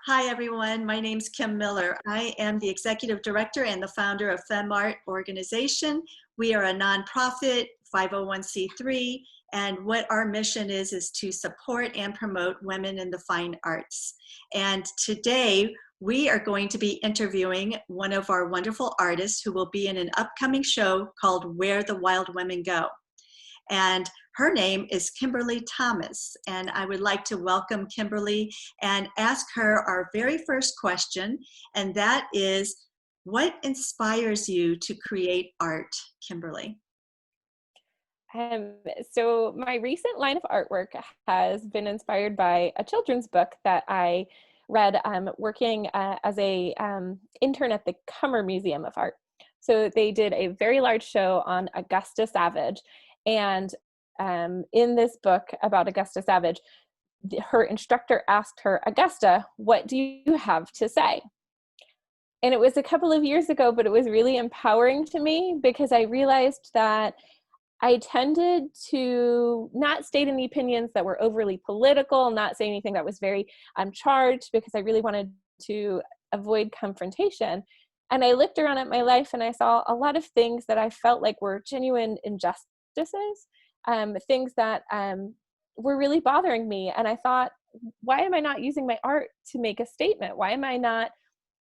Hi, everyone. My name's Kim Miller. I am the Executive Director and the founder of FemArt organization. We are a nonprofit 501c3, and what our mission is to support and promote women in the fine arts. And today, we are going to be interviewing one of our wonderful artists who will be in an upcoming show called Where the Wild Women Go. And her name is Kimberly Thomas. And I would like to welcome Kimberly and ask her our very first question. And that is, what inspires you to create art, Kimberly? Um, so my recent line of artwork has been inspired by a children's book that I read working as a intern at the Cummer Museum of Art. So they did a very large show on Augusta Savage, and in this book about Augusta Savage, her instructor asked her, "Augusta, what do you have to say?" And it was a couple of years ago, but it was really empowering to me because I realized that I tended to not state any opinions that were overly political, not say anything that was very charged, because I really wanted to avoid confrontation. And I looked around at my life and I saw a lot of things that I felt like were genuine injustices, things that were really bothering me. And I thought, why am I not using my art to make a statement? Why am I not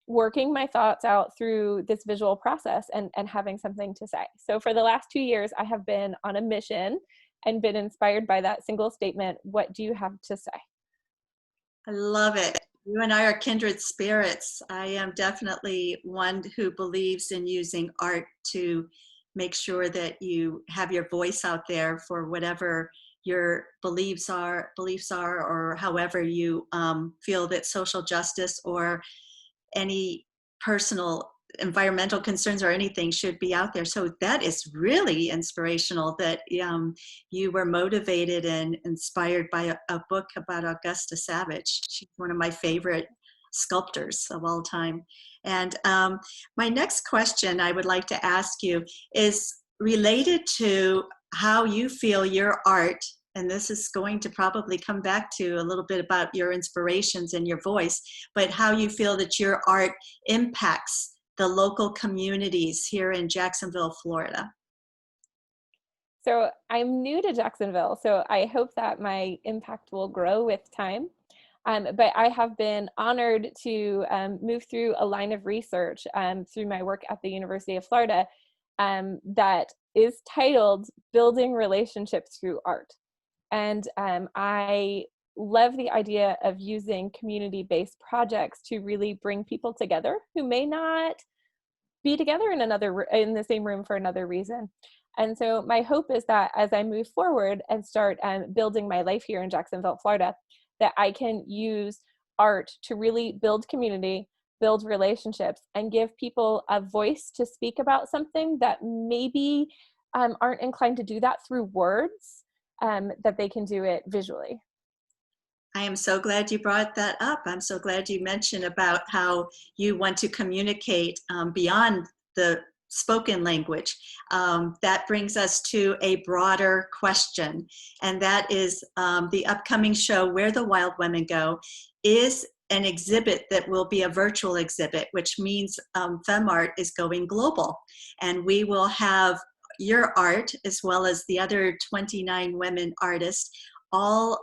working my thoughts out through this visual process and having something to say? So for the last 2 years, I have been on a mission and been inspired by that single statement, "What do you have to say?" I love it. You and I are kindred spirits. I am definitely one who believes in using art to make sure that you have your voice out there for whatever your beliefs are, or however you feel that social justice or any personal environmental concerns or anything should be out there. So that is really inspirational that you were motivated and inspired by a book about Augusta Savage. She's one of my favorite sculptors of all time. And my next question I would like to ask you is related to how you feel your art, and this is going to probably come back to a little bit about your inspirations and your voice, but how you feel that your art impacts the local communities here in Jacksonville, Florida. So I'm new to Jacksonville, so I hope that my impact will grow with time. But I have been honored to move through a line of research through my work at the University of Florida that is titled Building Relationships Through Art. And I love the idea of using community-based projects to really bring people together who may not be together in the same room for another reason. And so my hope is that as I move forward and start building my life here in Jacksonville, Florida, that I can use art to really build community, build relationships, and give people a voice to speak about something that maybe aren't inclined to do that through words, that they can do it visually. I am so glad you brought that up. I'm so glad you mentioned about how you want to communicate beyond the spoken language. That brings us to a broader question, and that is the upcoming show, Where the Wild Women Go, is an exhibit that will be a virtual exhibit, which means FemArt is going global. And we will have your art, as well as the other 29 women artists, all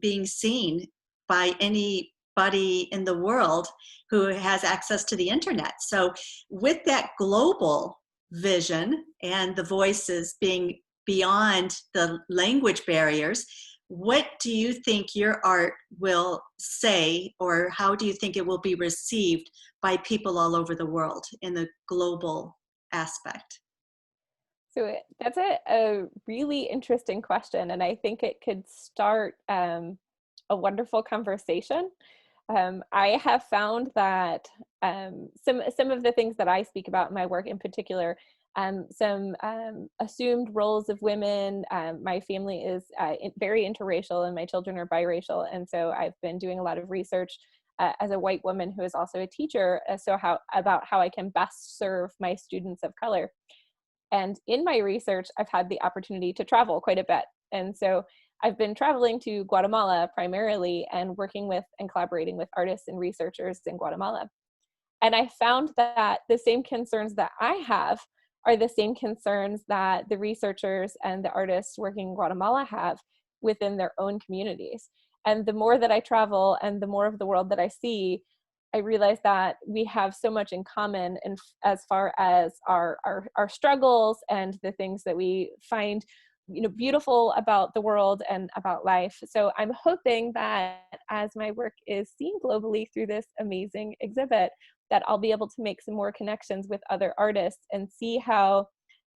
being seen by anybody in the world who has access to the internet. So with that global vision and the voices being beyond the language barriers, what do you think your art will say, or how do you think it will be received by people all over the world in the global aspect? So that's a really interesting question, and I think it could start a wonderful conversation. I have found that some of the things that I speak about in my work, in particular, some assumed roles of women. My family is very interracial, and my children are biracial, and so I've been doing a lot of research as a white woman who is also a teacher, about how I can best serve my students of color. And in my research, I've had the opportunity to travel quite a bit. And so I've been traveling to Guatemala primarily and working with and collaborating with artists and researchers in Guatemala. And I found that the same concerns that I have are the same concerns that the researchers and the artists working in Guatemala have within their own communities. And the more that I travel and the more of the world that I see, I realize that we have so much in common in, as far as our struggles and the things that we find, you know, beautiful about the world and about life. So I'm hoping that as my work is seen globally through this amazing exhibit, that I'll be able to make some more connections with other artists and see how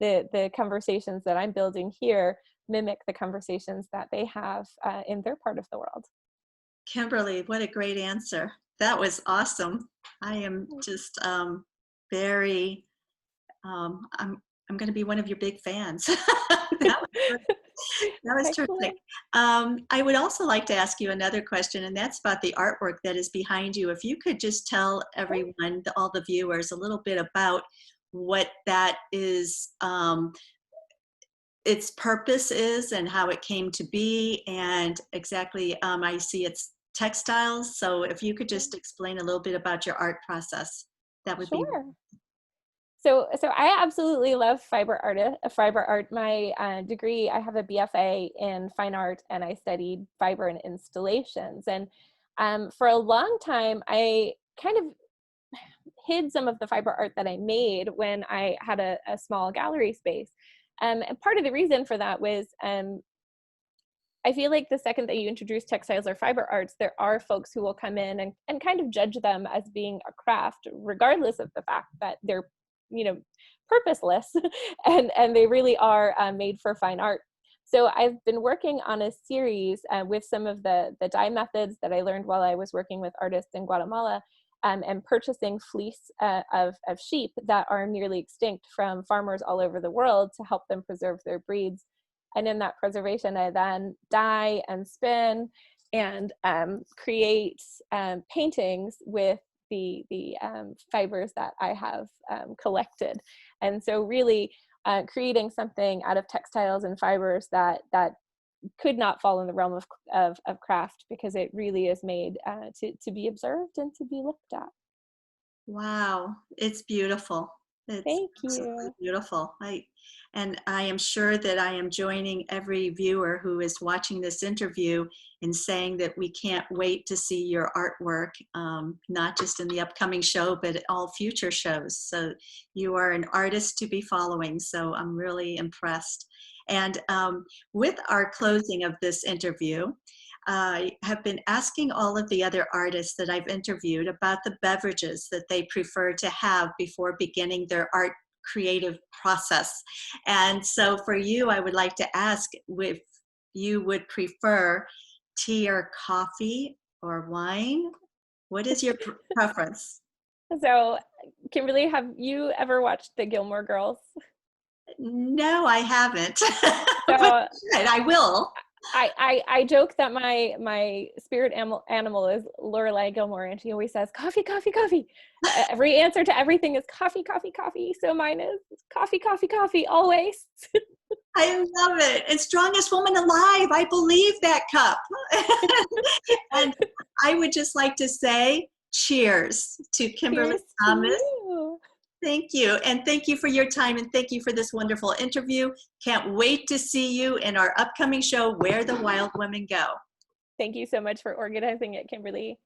the conversations that I'm building here mimic the conversations that they have in their part of the world. Kimberly, what a great answer. That was awesome. I am just very, I'm going to be one of your big fans. That was, that was terrific. Excellent. I would also like to ask you another question, and that's about the artwork that is behind you. If you could just tell everyone, all the viewers, a little bit about what that is, its purpose is, and how it came to be, and exactly, I see it's textiles. So if you could just explain a little bit about your art process, that would be. Sure. So I absolutely love fiber art. My degree, I have a BFA in fine art, and I studied fiber and installations. And for a long time, I kind of hid some of the fiber art that I made when I had a small gallery space. And part of the reason for that was I feel like the second that you introduce textiles or fiber arts, there are folks who will come in and kind of judge them as being a craft, regardless of the fact that they're, you know, purposeless and they really are made for fine art. So I've been working on a series with some of the dye methods that I learned while I was working with artists in Guatemala, and purchasing fleece of sheep that are nearly extinct from farmers all over the world to help them preserve their breeds. And in that preservation, I then dye and spin and create paintings with the fibers that I have collected. And so really creating something out of textiles and fibers that could not fall in the realm of craft, because it really is made to be observed and to be looked at. Wow, it's beautiful. It's Thank absolutely you. beautiful. And I am sure that I am joining every viewer who is watching this interview in saying that we can't wait to see your artwork, not just in the upcoming show, but all future shows. So you are an artist to be following. So I'm really impressed. And with our closing of this interview, I have been asking all of the other artists that I've interviewed about the beverages that they prefer to have before beginning their art creative process. And so for you, I would like to ask if you would prefer tea or coffee or wine. What is your preference? So, Kimberly, have you ever watched the Gilmore Girls? No, I haven't. But So I will. I joke that my spirit animal is Lorelai Gilmore, and she always says coffee, coffee, coffee. Every answer to everything is coffee, coffee, coffee. So mine is coffee, coffee, coffee, always. I love it. And strongest woman alive. I believe that cup. And I would just like to say cheers to Kimberly Cheers to Thomas. you. Thank you. And thank you for your time, and thank you for this wonderful interview. Can't wait to see you in our upcoming show, Where the Wild Women Go. Thank you so much for organizing it, Kimberly.